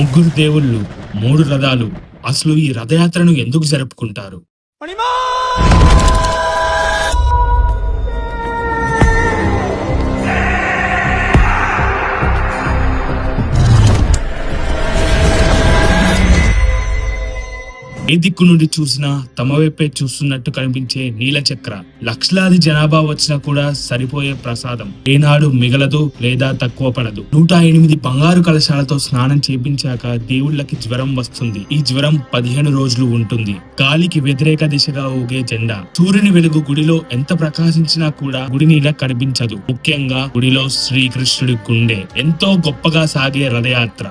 ముగ్గురు దేవుళ్ళు, 3 రథాలు. అసలు ఈ రథయాత్రను ఎందుకు జరుపుకుంటారు? ఏ దిక్కు నుండి చూసినా తమ వైపే చూస్తున్నట్టు కనిపించే నీలచక్ర లక్షలాది జనాభా వచ్చినా కూడా సరిపోయే ప్రసాదం ఏనాడు మిగలదు లేదా తక్కువ పడదు. 108 బంగారు కలశాలతో స్నానం చేపించాక దేవుళ్ళకి జ్వరం వస్తుంది. ఈ జ్వరం 15 రోజులు ఉంటుంది. గాలికి వ్యతిరేక దిశగా ఊగే జెండా. సూర్యుని వెలుగు గుడిలో ఎంత ప్రకాశించినా కూడా గుడి నీడ కనిపించదు. ముఖ్యంగా గుడిలో శ్రీకృష్ణుడి గుండె. ఎంతో గొప్పగా సాగే రథయాత్ర.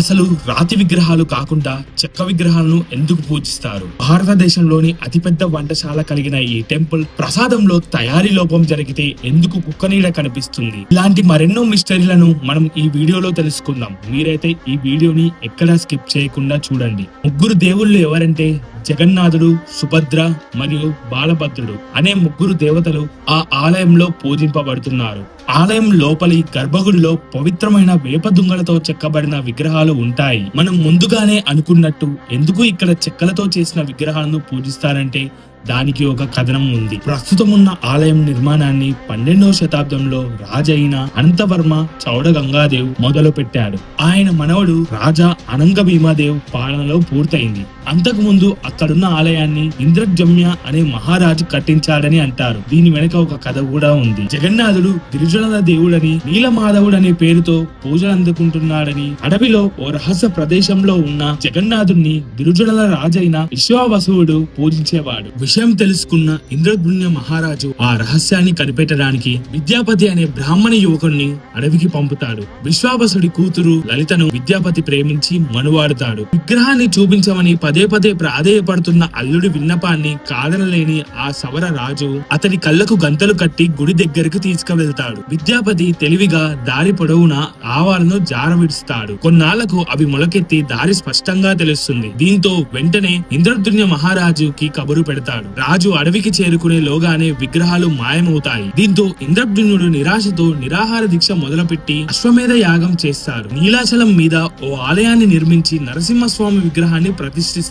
అసలు రాతి విగ్రహాలు కాకుండా చెక్క విగ్రహాలను ఎందుకు పూజిస్తారు? భారతదేశంలోని అతిపెద్ద వంటశాల కలిగిన ఈ టెంపుల్ ప్రసాదంలో తయారీ లోపం జరిగితే ఎందుకు కుక్కనీడ కనిపిస్తుంది? ఇలాంటి మరెన్నో మిస్టరీలను మనం ఈ వీడియోలో తెలుసుకుందాం. మీరైతే ఈ వీడియోని ఎక్కడా స్కిప్ చేయకుండా చూడండి. ముగ్గురు దేవుళ్ళు ఎవరంటే జగన్నాథుడు, సుభద్ర మరియు బాలభద్రుడు అనే ముగ్గురు దేవతలు ఆ ఆలయంలో పూజింపబడుతున్నారు. ఆలయం లోపలి గర్భగుడిలో పవిత్రమైన వేప దుంగలతో చెక్కబడిన విగ్రహాలు ఉంటాయి. మనం ముందుగానే అనుకున్నట్టు ఎందుకు ఇక్కడ చెక్కలతో చేసిన విగ్రహాలను పూజిస్తారంటే దానికి ఒక కథనం ఉంది. ప్రస్తుతం ఉన్న ఆలయం నిర్మాణాన్ని 12వ శతాబ్దంలో రాజైన అనంతవర్మ చౌడ గంగాదేవ్ మొదలు పెట్టాడు. ఆయన మనవడు రాజా అనంగ భీమాదేవ్ పాలనలో పూర్తయింది. అంతకు ముందు అక్కడున్న ఆలయాన్ని ఇంద్రజమ్య అనే మహారాజు కట్టించాడని అంటారు. దీని వెనుక ఒక కథ కూడా ఉంది. జగన్నాథుడు గిరిజనుల దేవుడని, నీలమాధవుడనే పేరుతో పూజలు అందుకుంటున్నాడని అడవిలో ఓ రహస్య ప్రదేశంలో ఉన్న జగన్నాథుడిని గిరిజనుల రాజైన విశ్వావసువుడు పూజించేవాడు. విషయం తెలుసుకున్న ఇంద్రద్యుమ్న మహారాజు ఆ రహస్యాన్ని కనిపెట్టడానికి విద్యాపతి అనే బ్రాహ్మణ యువకుడిని అడవికి పంపుతాడు. విశ్వావసుడి కూతురు లలితను విద్యాపతి ప్రేమించి మనువాడుతాడు. విగ్రహాన్ని చూపించమని పదే పదే ప్రాధేయపడుతున్న అల్లుడి విన్నపాన్ని కాదనలేని ఆ సవర రాజు అతడి కళ్ళకు గంతలు కట్టి గుడి దగ్గరకు తీసుకువెళ్తాడు. విద్యాపతి తెలివిగా దారి పొడవునా ఆవాలను జారవిడుస్తాడు. కొన్నాళ్లకు అవి మొలకెత్తి దారి స్పష్టంగా తెలుస్తుంది. దీంతో వెంటనే ఇంద్రద్యుమ్న మహారాజుకి కబురు పెడతాడు. రాజు అడవికి చేరుకునే లోగానే విగ్రహాలు మాయమవుతాయి. దీంతో ఇంద్రద్యుమ్నుడు నిరాశతో నిరాహార దీక్ష మొదలుపెట్టి అశ్వమేధ యాగం చేస్తాడు. నీలాచలం మీద ఓ ఆలయాన్ని నిర్మించి నరసింహస్వామి విగ్రహాన్ని ప్రతిష్ఠిస్తాడు.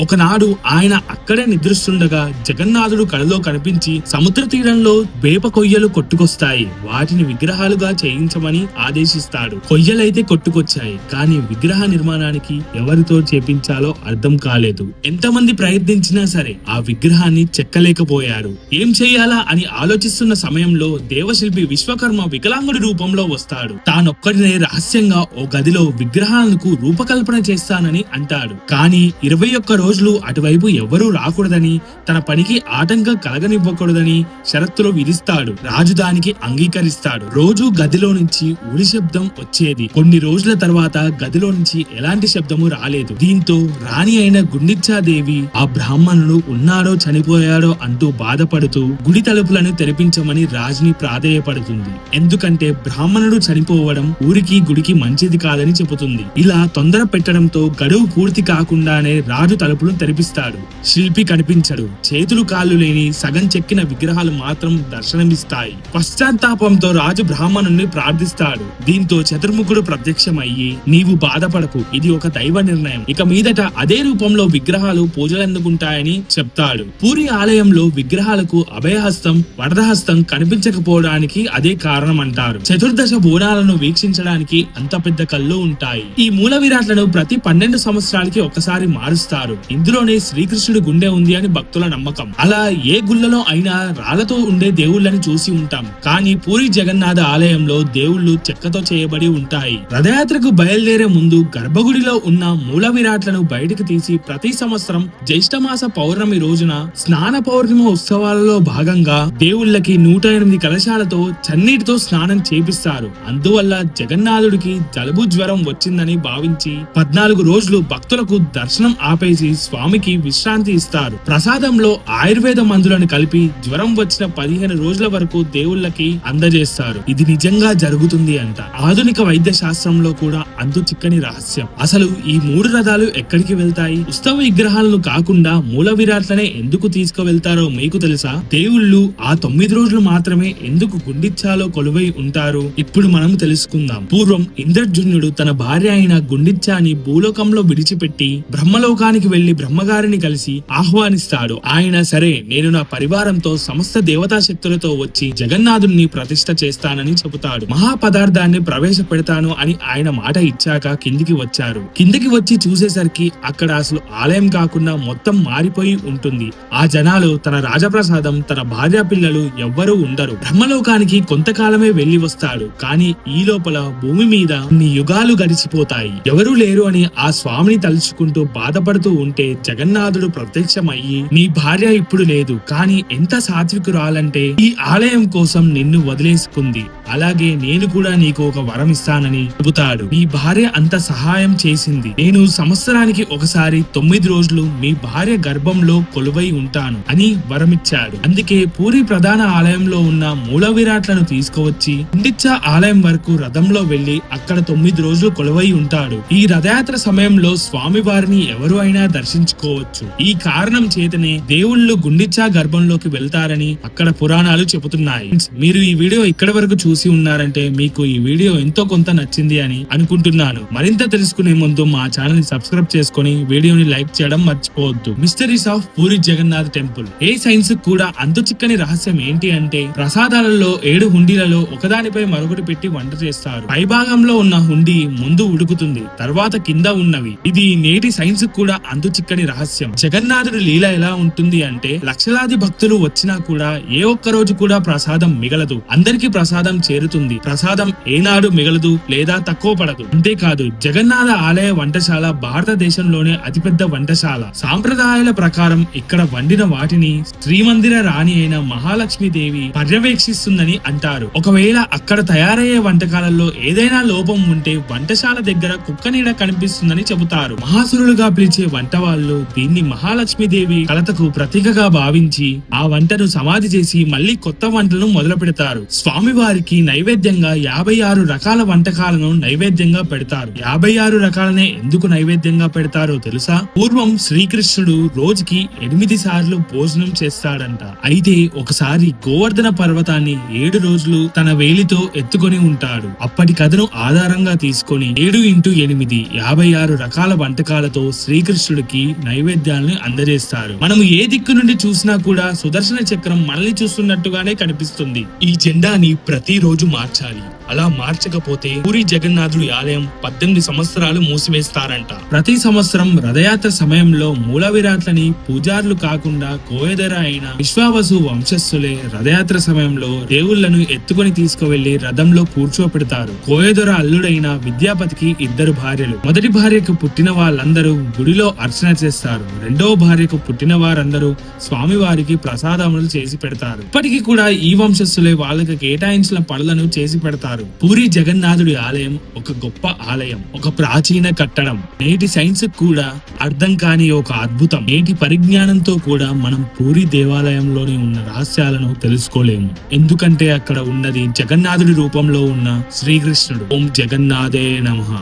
ఒకనాడు ఆయన అక్కడే నిద్రిస్తుండగా జగన్నాథుడు కలలో కనిపించి సముద్ర తీరంలో వేప కొయ్యలు కొట్టుకొస్తాయి. వాటిని విగ్రహాలుగా చేయించమని ఆదేశిస్తాడు. కొయ్యలైతే కొట్టుకొచ్చాయి, కానీ విగ్రహ నిర్మాణానికి ఎవరితో చేపించాలో అర్థం కాలేదు. ఎంతమంది ప్రయత్నించినా సరే ఆ విగ్రహాన్ని చెక్కలేకపోయారు. ఏం చెయ్యాలా అని ఆలోచిస్తున్న సమయంలో దేవశిల్పి విశ్వకర్మ వికలాంగుడి రూపంలో వస్తాడు. తానొక్కడినే రహస్యంగా ఓ గదిలో విగ్రహాలకు రూపకల్పన చేస్తానని అంటాడు. కానీ 21 రోజులు అటువైపు ఎవరూ రాకూడదని, తన పనికి ఆటంకం కలగనివ్వకూడదని షరతులు విధిస్తాడు. రాజు దానికి అంగీకరిస్తాడు. రోజు గదిలో నుంచి ఉడి శబ్దం వచ్చేది. కొన్ని రోజుల తర్వాత గదిలో నుంచి ఎలాంటి శబ్దము రాలేదు. దీంతో రాణి అయిన గుండిచ్చాదేవి ఆ బ్రాహ్మణుడు ఉన్నాడో చనిపోయాడో అంటూ బాధపడుతూ గుడి తలుపులను తెరిపించమని రాజుని ప్రాధేయపడుతుంది. ఎందుకంటే బ్రాహ్మణుడు చనిపోవడం ఊరికి గుడికి మంచిది కాదని చెబుతుంది. ఇలా తొందర పెట్టడంతో గడువు పూర్తి కాకుండానే రాజు తలుపులను తెరిపిస్తాడు. శిల్పి కనిపించడు. చేతులు కాళ్ళు లేని సగం చెక్కిన విగ్రహాలు మాత్రం దర్శనమిస్తాయి. పశ్చాత్తాపంతో రాజు బ్రాహ్మణుణ్ణి ప్రార్థిస్తాడు. దీంతో చతుర్ముఖుడు ప్రత్యక్షమయ్యి, నీవు బాధపడకు, ఇది ఒక దైవ నిర్ణయం. ఇక మీదట అదే రూపంలో విగ్రహాలు పూజలందుకుంటాయని చెప్తాడు. పూరి ఆలయంలో విగ్రహాలకు అభయహస్తం, వరదహస్తం కనిపించకపోవడానికి అదే కారణం అంటారు. చతుర్దశ బోనాలను వీక్షించడానికి అంత పెద్ద కళ్ళు ఉంటాయి. ఈ మూల విరాట్లను ప్రతి 12 సంవత్సరాలకి ఒకసారి మారుస్తారు. ఇందులోనే శ్రీకృష్ణుడి గుండె ఉంది అని భక్తుల నమ్మకం. అలా ఏ గుళ్ళలో అయినా రాళ్లతో ఉండే దేవుళ్ళని చూసి ఉంటాం. కానీ పూరి జగన్నాథ ఆలయంలో దేవుళ్ళు చెక్కతో చేయబడి ఉంటాయి. రథయాత్రకు బయలుదేరే ముందు గర్భగుడిలో ఉన్న మూల విరాట్లను బయటకు తీసి ప్రతి సంవత్సరం జ్యేష్ఠమాస పౌర్ణమి రోజున స్నాన పౌర్ణిమ ఉత్సవాలలో భాగంగా దేవుళ్ళకి 108 కలశాలతో చన్నీటితో స్నానం చేపిస్తారు. అందువల్ల జగన్నాథుడికి జలుబు జ్వరం వచ్చిందని భావించి 14 రోజులు భక్తులకు దర్శనం ఆపేసి స్వామికి విశ్రాంతి ఇస్తారు. ప్రసాదంలో ఆయుర్వేద మందులను కలిపి జ్వరం వచ్చిన 15 రోజుల వరకు దేవుళ్ళకి అందజేస్తారు. ఇది నిజంగా జరుగుతుంది అంట. ఆధునిక వైద్య శాస్త్రంలో కూడా అంతు చిక్కని రహస్యం. అసలు ఈ 3 రథాలు ఎక్కడికి వెళ్తాయి? ఉత్సవ విగ్రహాలను కాకుండా మూల విరాట్లనే ఎందుకు తీసుకువెళ్తారో మీకు తెలుసా? దేవుళ్ళు ఆ 9 రోజులు మాత్రమే ఎందుకు గుండిచ్చాలో కొలువై ఉంటారు? ఇప్పుడు మనం తెలుసుకుందాం. పూర్వం ఇంద్రజుమ్నుడు తన భార్య అయిన గుండిచ్చాని భూలోకంలో విడిచిపెట్టి బ్రహ్మలోకానికి వెళ్లి బ్రహ్మగారిని కలిసి ఆహ్వానిస్తాడు. ఆయన సరే, నేను నా పరివారంతో సమస్త దేవతా శక్తులతో వచ్చి జగన్నాథుణ్ణి ప్రతిష్ఠ చేస్తానని చెబుతాడు. మహాపదార్థాన్ని ప్రవేశపెడతాను అని ఆయన మాట ఇచ్చాక కిందికి వచ్చారు. కిందికి వచ్చి చూసేసరికి అక్కడ అసలు ఆలయం కాకుండా మొత్తం మారిపోయి ఉంటుంది. ఆ జనాలు తన రాజప్రసాదం, తన భార్య పిల్లలు ఎవ్వరూ ఉండరు. బ్రహ్మలోకానికి కొంతకాలమే వెళ్లి వస్తాడు. కానీ ఈ లోపల భూమి మీద కొన్ని యుగాలు గడిచిపోతాయి. ఎవరూ లేరు అని ఆ స్వామిని తలుచుకుంటూ బాధపడుతూ ఉంటే జగన్నాథుడు ప్రత్యక్షమయ్యి, నీ భార్య ఇప్పుడు లేదు, కానీ ఎంత సాత్వికురాలంటే ఈ ఆలయం కోసం నిన్ను వదిలేసుకుంది. అలాగే నేను కూడా నీకు ఒక వరం ఇస్తానని చెబుతాడు. నీ భార్య అంత సహాయం చేసింది. నేను సంవత్సరానికి ఒకసారి 9 రోజులు మీ భార్య గర్భంలో కొలువై ఉంటాను అని వరమిచ్చాడు. అందుకే పూరి ప్రధాన ఆలయంలో ఉన్న మూల విరాట్లను తీసుకువచ్చి గుండిచ్చా ఆలయం వరకు రథంలో వెళ్లి అక్కడ 9 రోజులు కొలువై ఉంటాడు. ఈ రథయాత్ర సమయంలో స్వామి వారిని ఎవరు అయినా దర్శించుకోవచ్చు. ఈ కారణం చేతనే దేవుళ్ళు గుండిచ్చా గర్భంలోకి వెళ్తారని అక్కడ పురాణాలు చెబుతున్నాయి. మీరు ఈ వీడియో ఇక్కడి వరకు చూసి ఉన్నారంటే మీకు ఈ వీడియో ఎంతో కొంత నచ్చింది అని అనుకుంటున్నాను. మరింత తెలుసుకునే ముందు మా ఛానల్ ని సబ్స్క్రైబ్ చేసుకుని వీడియోని లైక్ చేయడం మర్చిపోవద్దు. Mysteries of Puri Jagannath temple. ఏ సైన్స్ కూడా అంతు చిక్కని రహస్యం ఏంటి అంటే, ప్రసాదాలలో 7 హుండీలలో ఒకదానిపై మరొకటి పెట్టి వంట చేస్తారు. పై భాగంలో ఉన్న హుండీ ముందు ఉడుకుతుంది, తర్వాత కింద ఉన్నవి. ఇది నేటి సైన్స్ కూడా అంతు చిక్కని రహస్యం. జగన్నాథుడి లీల ఎలా ఉంటుంది అంటే, లక్షలాది భక్తులు వచ్చినా కూడా ఏ ఒక్క రోజు కూడా ప్రసాదం మిగలదు. అందరికీ ప్రసాదం చేరుతుంది. ప్రసాదం ఏనాడు మిగలదు లేదా తక్కువ పడదు. అంతేకాదు, జగన్నాథ ఆలయ వంటశాల భారతదేశంలోనే అతిపెద్ద వంటశాల. సాంప్రదాయాల ప్రకారం ఇక్కడ వండిన వాటిని శ్రీమందిర రాణి అయిన మహాలక్ష్మీదేవి పర్యవేక్షిస్తుందని అంటారు. ఒకవేళ అక్కడ తయారయ్యే వంటకాలలో ఏదైనా లోపం ఉంటే వంటశాల దగ్గర కుక్క నీడ కనిపిస్తుందని చెబుతారు. మహాసురులుగా పిలిచే వంట వాళ్ళు దీన్ని మహాలక్ష్మీదేవి కలతకు ప్రతీకగా భావించి ఆ వంటను సమాధి చేసి మళ్లీ కొత్త వంటలను మొదలు పెడతారు. స్వామి వారికి నైవేద్యంగా 56 రకాల వంటకాలను నైవేద్యంగా పెడతారు. 56 రకాలనే ఎందుకు నైవేద్యంగా పెడతారో తెలుసా? పూర్వం శ్రీకృష్ణుడు రోజుకి 8 సార్లు భోజనం చేస్తాడంట. అయితే ఒకసారి గోవర్ధన పర్వతాన్ని 7 రోజులు తన వేలితో ఎత్తుకొని ఉంటాడు. అప్పటి కథను ఆధారంగా తీసుకొని 7x8 56 రకాల వంటకాలతో శ్రీకృష్ణుడికి నైవేద్యాలను అందజేస్తారు. మనము ఏ దిక్కు నుండి చూసినా కూడా సుదర్శన చక్రం మనల్ని చూస్తున్నట్టుగానే కనిపిస్తుంది. ఈ జెండాని ప్రతిరోజు మార్చాలి. అలా మార్చకపోతే పూరి జగన్నాథుడి ఆలయం 18 సంవత్సరాలు మూసివేస్తారంట. ప్రతి సంవత్సరం రథయాత్ర సమయంలో మూల విరాట్లని పూజారులు కాకుండా కోయదర అయిన విశ్వావసు వంశస్థులే రథయాత్ర సమయంలో దేవుళ్లను ఎత్తుకొని తీసుకువెళ్లి రథంలో కూర్చోపెడతారు. కోయదొర అల్లుడైన విద్యాపతికి 2 భార్యలు. మొదటి భార్యకు పుట్టిన వాళ్ళందరూ గుడిలో అర్చన చేస్తారు. రెండవ భార్యకు పుట్టిన వారందరూ స్వామివారికి ప్రసాదములు చేసి పెడతారు. ఇప్పటికీ కూడా ఈ వంశస్థులే వాళ్ళకి కేటాయించిన పనులను చేసి పెడతారు. పూరి జగన్నాథుడి ఆలయం ఒక గొప్ప ఆలయం, ఒక ప్రాచీన కట్టడం. నేటి సైన్స్ కూడా అర్థం కాని ఒక అద్భుతం. నేటి పరిజ్ఞానంతో కూడా మనం పూరి దేవాలయంలోని ఉన్న రహస్యాలను తెలుసుకోలేము. ఎందుకంటే అక్కడ ఉన్నది జగన్నాథుడి రూపంలో ఉన్న శ్రీకృష్ణుడు. ఓం జగన్నాథే నమః.